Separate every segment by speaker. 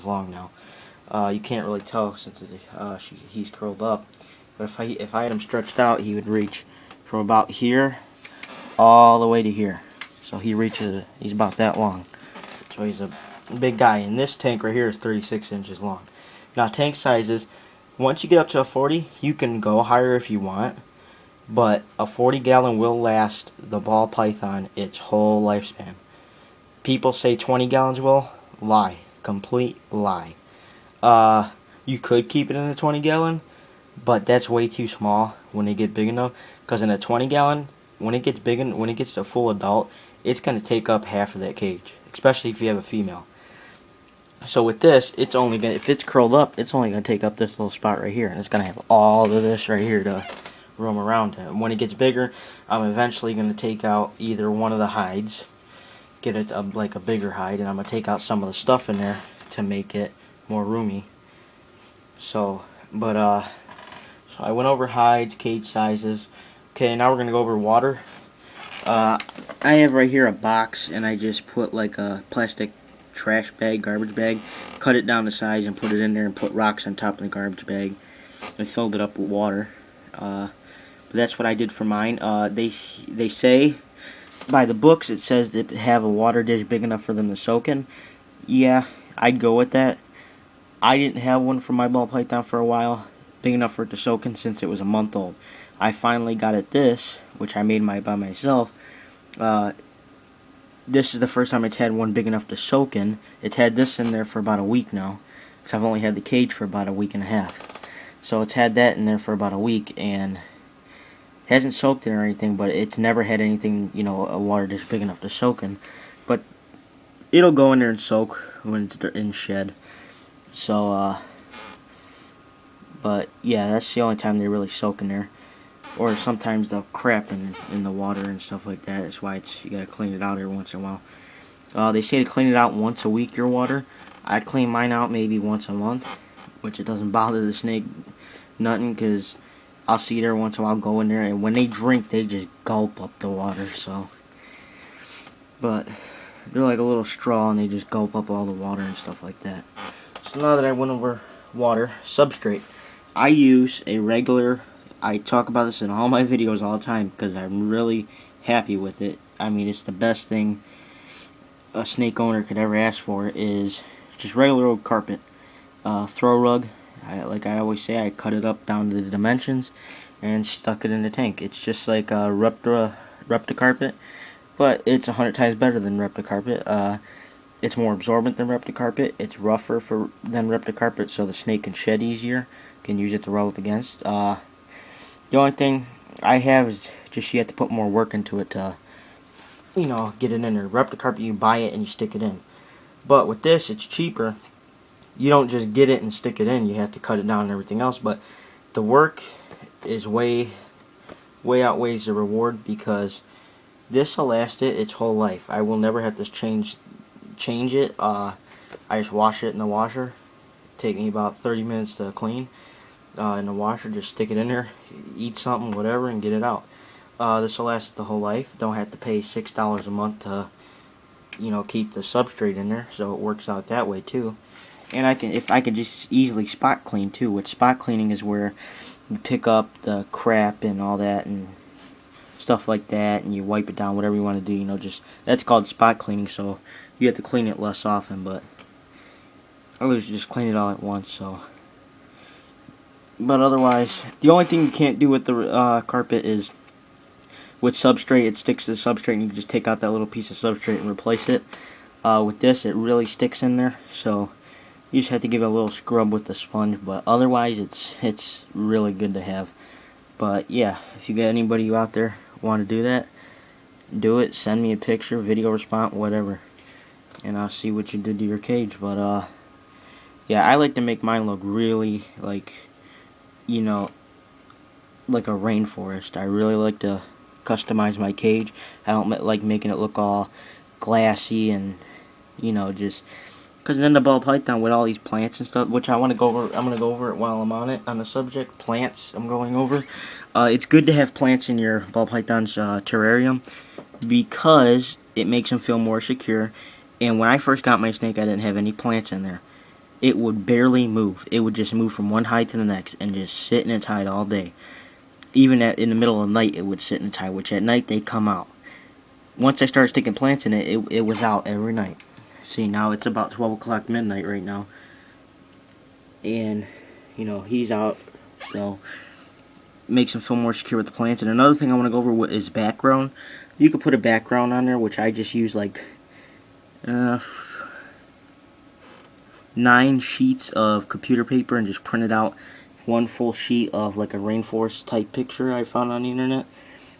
Speaker 1: long now. You can't really tell since he's curled up. But if I had him stretched out, he would reach from about here all the way to here. So he's about that long. So he's a big guy. And this tank right here is 36 inches long. Now tank sizes, once you get up to a 40, you can go higher if you want. But a 40-gallon will last the ball python its whole lifespan. People say 20 gallons will. Lie. Complete lie. You could keep it in a 20-gallon, but that's way too small when they get big enough. Because in a 20-gallon, when it gets a full adult, it's going to take up half of that cage, especially if you have a female. So with this, it's only gonna, if it's curled up, it's only going to take up this little spot right here, and it's going to have all of this right here to roam around. And when it gets bigger, I'm eventually going to take out either one of the hides, get it like a bigger hide, and I'm going to take out some of the stuff in there to make it more roomy. So I went over hides, cage sizes. Okay, now we're going to go over water. I have right here a box, and I just put like a plastic trash bag, garbage bag, cut it down to size and put it in there and put rocks on top of the garbage bag and filled it up with water. But that's what I did for mine. They say by the books it says to have a water dish big enough for them to soak in. Yeah, I'd go with that. I didn't have one for my ball python for a while, big enough for it to soak in since it was a month old. I finally got it this, which I made by myself. This is the first time it's had one big enough to soak in. It's had this in there for about a week now, because I've only had the cage for about a week and a half. So it's had that in there for about a week, and hasn't soaked in or anything, but it's never had anything, you know, a water dish big enough to soak in. But it'll go in there and soak when it's in shed. So, but yeah, that's the only time they really soak in there. Or sometimes they'll crap in the water and stuff like that. That's why you gotta clean it out every once in a while. They say to clean it out once a week, your water. I clean mine out maybe once a month, which it doesn't bother the snake nothing, because I'll see it every once in a while go in there, and when they drink, they just gulp up the water. So, but they're like a little straw, and they just gulp up all the water and stuff like that. So now that I went over water, substrate, I use a regular. I talk about this in all my videos all the time because I'm really happy with it. I mean, it's the best thing a snake owner could ever ask for, is just regular old carpet. Throw rug, like I always say, I cut it up down to the dimensions and stuck it in the tank. It's just like a Repta carpet, but it's 100 times better than Repta carpet. It's more absorbent than Repta carpet. It's rougher than Repta carpet, so the snake can shed easier, can use it to rub up against. The only thing I have is just you have to put more work into it to, you know, get it in there. Repta carpet, you buy it and you stick it in. But with this, it's cheaper. You don't just get it and stick it in. You have to cut it down and everything else. But the work is way outweighs the reward, because this will last it its whole life. I will never have to change it. I just wash it in the washer. Take me about 30 minutes to clean. In the washer, just stick it in there, eat something, whatever, and get it out. This will last the whole life. Don't have to pay $6 a month to, you know, keep the substrate in there, so it works out that way too. And I can just easily spot clean too. Which spot cleaning is where you pick up the crap and all that and stuff like that, and you wipe it down, whatever you want to do. You know, just that's called spot cleaning. So you have to clean it less often, but others just clean it all at once. So. But otherwise, the only thing you can't do with the carpet is with substrate. It sticks to the substrate, and you can just take out that little piece of substrate and replace it. With this, it really sticks in there, so you just have to give it a little scrub with the sponge. But otherwise, it's really good to have. But yeah, if you got anybody out there want to do that, do it. Send me a picture, video response, whatever, and I'll see what you did to your cage. But yeah, I like to make mine look really like, you know, like a rainforest. I really like to customize my cage. I don't like making it look all glassy and, you know, just because then the ball python with all these plants and stuff, which I want to go over. I'm going to go over it while I'm on the subject. Plants I'm going over. It's good to have plants in your ball python's terrarium, because it makes them feel more secure. And when I first got my snake, I didn't have any plants in there. it would barely move. It would just move from one hide to the next and just sit in its hide all day. Even in the middle of the night, it would sit in its hide, which at night they come out. Once I started sticking plants in it, it was out every night. See, now it's about 12 o'clock midnight right now. And, you know, he's out, so makes him feel more secure with the plants. And another thing I want to go over is background. You could put a background on there, which I just use like 9 sheets of computer paper and just print it out one full sheet of like a rainforest type picture I found on the internet.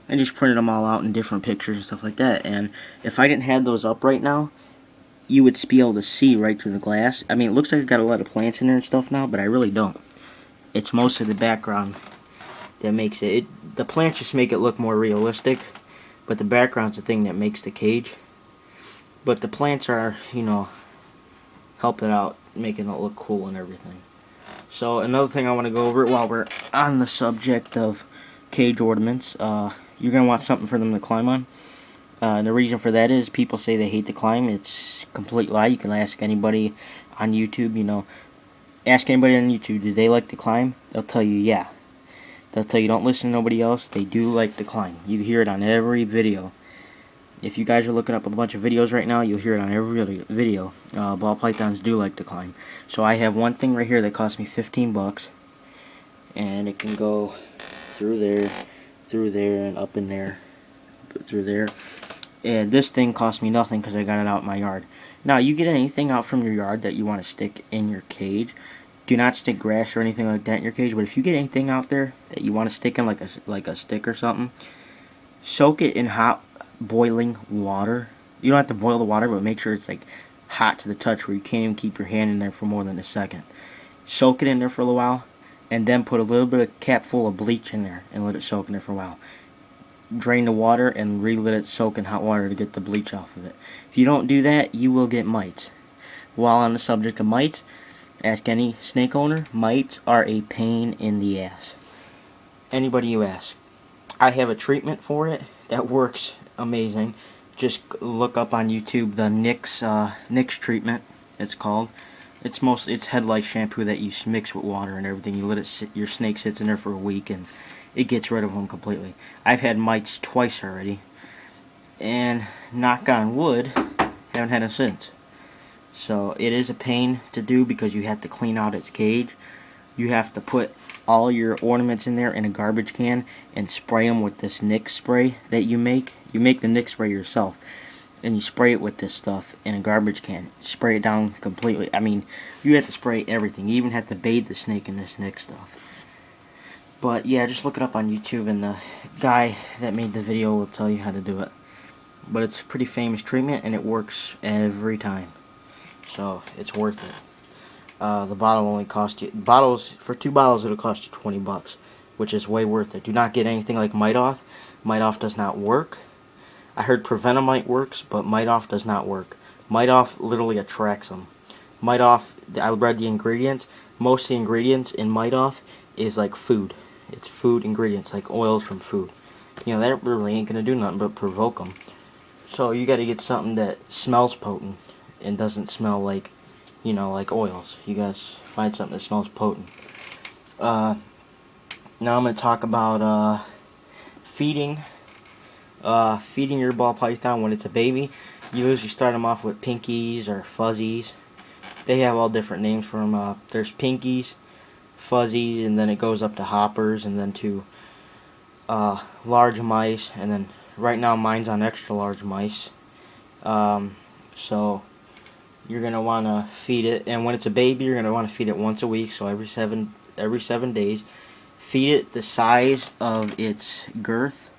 Speaker 1: I just printed them all out in different pictures and stuff like that. And if I didn't have those up right now, you would be able to see right through the glass. I mean, it looks like I've got a lot of plants in there and stuff now, but I really don't. It's mostly the background that makes it. The plants just make it look more realistic, but the background's the thing that makes the cage. But the plants are, you know, helping out, making it look cool and everything. So another thing I want to go over while we're on the subject of cage ornaments, you're going to want something for them to climb on. And the reason for that is people say they hate to climb. It's a complete lie. You can ask anybody on YouTube, you know. Ask anybody on YouTube, do they like to climb? They'll tell you, yeah. They'll tell you, don't listen to nobody else. They do like to climb. You hear it on every video. If you guys are looking up a bunch of videos right now, you'll hear it on every video. Ball pythons do like to climb. So I have one thing right here that cost me 15 bucks. And it can go through there, and up in there, through there. And this thing cost me nothing because I got it out in my yard. Now, you get anything out from your yard that you want to stick in your cage, do not stick grass or anything like that in your cage. But if you get anything out there that you want to stick in, like a stick or something, soak it in hot boiling water. You don't have to boil the water, but make sure it's like hot to the touch where you can't even keep your hand in there for more than a second. Soak it in there for a little while, and then put a little bit of cap full of bleach in there and let it soak in there for a while. Drain the water and re-let it soak in hot water to get the bleach off of it. If you don't do that, you will get mites. While on the subject of mites, ask any snake owner, mites are a pain in the ass. Anybody you ask. I have a treatment for it that works amazing. Just look up on YouTube the Nix treatment, it's called. It's head lice shampoo that you mix with water and everything. You let it sit, your snake sits in there for a week and it gets rid of them completely. I've had mites twice already, and knock on wood, haven't had them since. So it is a pain to do because you have to clean out its cage. You have to put all your ornaments in there in a garbage can and spray them with this Nix spray that you make. You make the Nix spray yourself, and you spray it with this stuff in a garbage can. Spray it down completely. I mean, you have to spray everything. You even have to bathe the snake in this Nix stuff. But yeah, just look it up on YouTube, and the guy that made the video will tell you how to do it. But it's a pretty famous treatment, and it works every time. So it's worth it. The bottle only cost you, for 2 bottles it'll cost you 20 bucks, which is way worth it. Do not get anything like Mite Off. Mite Off does not work. I heard Prevenamite works, but Mite Off does not work. Mite Off literally attracts them. Mite Off, I read the ingredients. Most of the ingredients in Mite Off is like food. It's food ingredients, like oils from food. You know, that really ain't gonna do nothing but provoke them. So you gotta get something that smells potent and doesn't smell like, you know, like oils. You guys find something that smells potent. Now I'm gonna talk about feeding. Feeding your ball python when it's a baby. You usually start them off with pinkies or fuzzies. They have all different names for them. There's pinkies, fuzzies, and then it goes up to hoppers, and then to large mice, and then right now mine's on extra large mice. So you're gonna want to feed it, and when it's a baby, you're gonna want to feed it once a week, so every seven days. Feed it the size of its girth,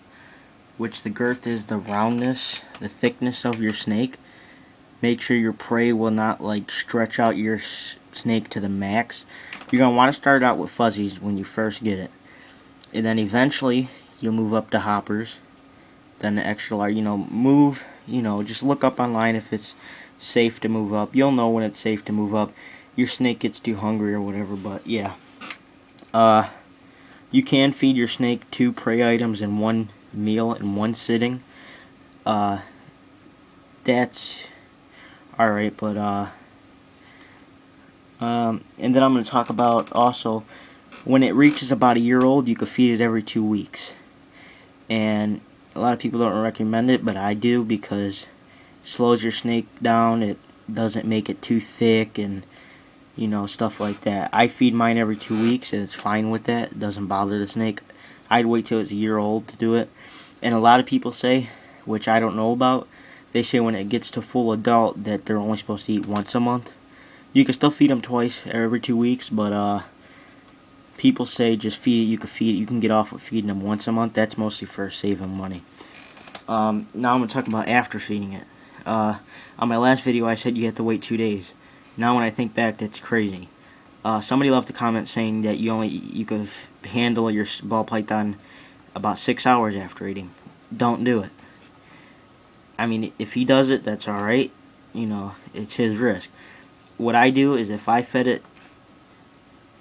Speaker 1: which the girth is the roundness, the thickness of your snake. Make sure your prey will not like stretch out your snake to the max. You're going to want to start out with fuzzies when you first get it. And then eventually you'll move up to hoppers. Then the extra large, just look up online if it's safe to move up. You'll know when it's safe to move up. Your snake gets too hungry or whatever, but yeah. You can feed your snake 2 prey items in one meal in one sitting. That's alright, but And then I'm going to talk about also when it reaches about a year old, you can feed it every 2 weeks. And a lot of people don't recommend it, but I do because it slows your snake down. It doesn't make it too thick and stuff like that. I feed mine every 2 weeks and it's fine with that. It doesn't bother the snake. I'd wait till it's a year old to do it. And a lot of people say, which I don't know about, they say when it gets to full adult that they're only supposed to eat once a month. You can still feed them twice every 2 weeks, but people say just feed it. You can feed it. You can get off with feeding them once a month. That's mostly for saving money. Now I'm going to talk about after feeding it. On my last video I said you have to wait 2 days. Now when I think back, that's crazy. Somebody left a comment saying that you could handle your ball python about 6 hours after eating. Don't do it. I mean, if he does it, that's alright. It's his risk. What I do is if I feed it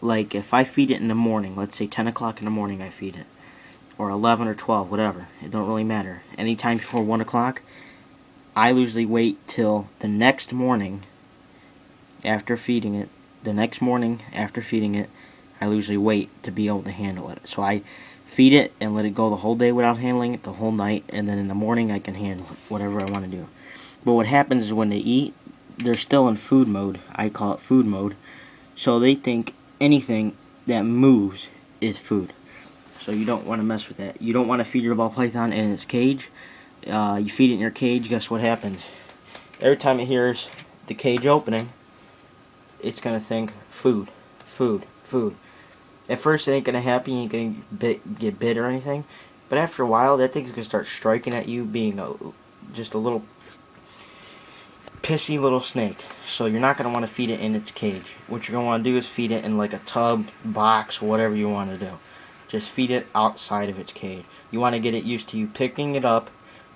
Speaker 1: in the morning, let's say 10 o'clock in the morning I feed it, or 11 or 12, whatever, it don't really matter. Anytime before 1 o'clock, I usually wait till the next morning after feeding it. I usually wait to be able to handle it. So I feed it and let it go the whole day without handling it, the whole night, and then in the morning I can handle it, whatever I want to do. But what happens is when they eat, they're still in food mode. I call it food mode. So they think anything that moves is food. So you don't want to mess with that. You don't want to feed your ball python in its cage. You feed it in your cage, guess what happens? Every time it hears the cage opening, it's going to think food, food, food. At first it ain't going to happen, you ain't going to get bit or anything. But after a while, that thing's going to start striking at you, being just a little pissy little snake. So you're not going to want to feed it in its cage. What you're going to want to do is feed it in like a tub, box, whatever you want to do. Just feed it outside of its cage. You want to get it used to you picking it up,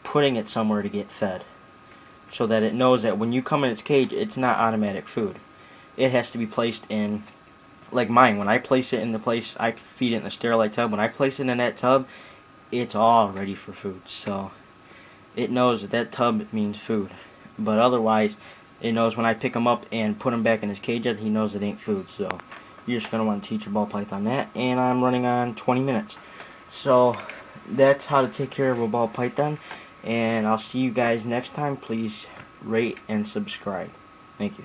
Speaker 1: putting it somewhere to get fed. So that it knows that when you come in its cage, it's not automatic food. It has to be placed in, like mine, when I place it in the place, I feed it in a sterilite tub. When I place it in that tub, it's all ready for food. So it knows that tub means food. But otherwise, it knows when I pick him up and put him back in his cage, he knows it ain't food. So you're just going to want to teach your ball python that. And I'm running on 20 minutes. So that's how to take care of a ball python. And I'll see you guys next time. Please rate and subscribe. Thank you.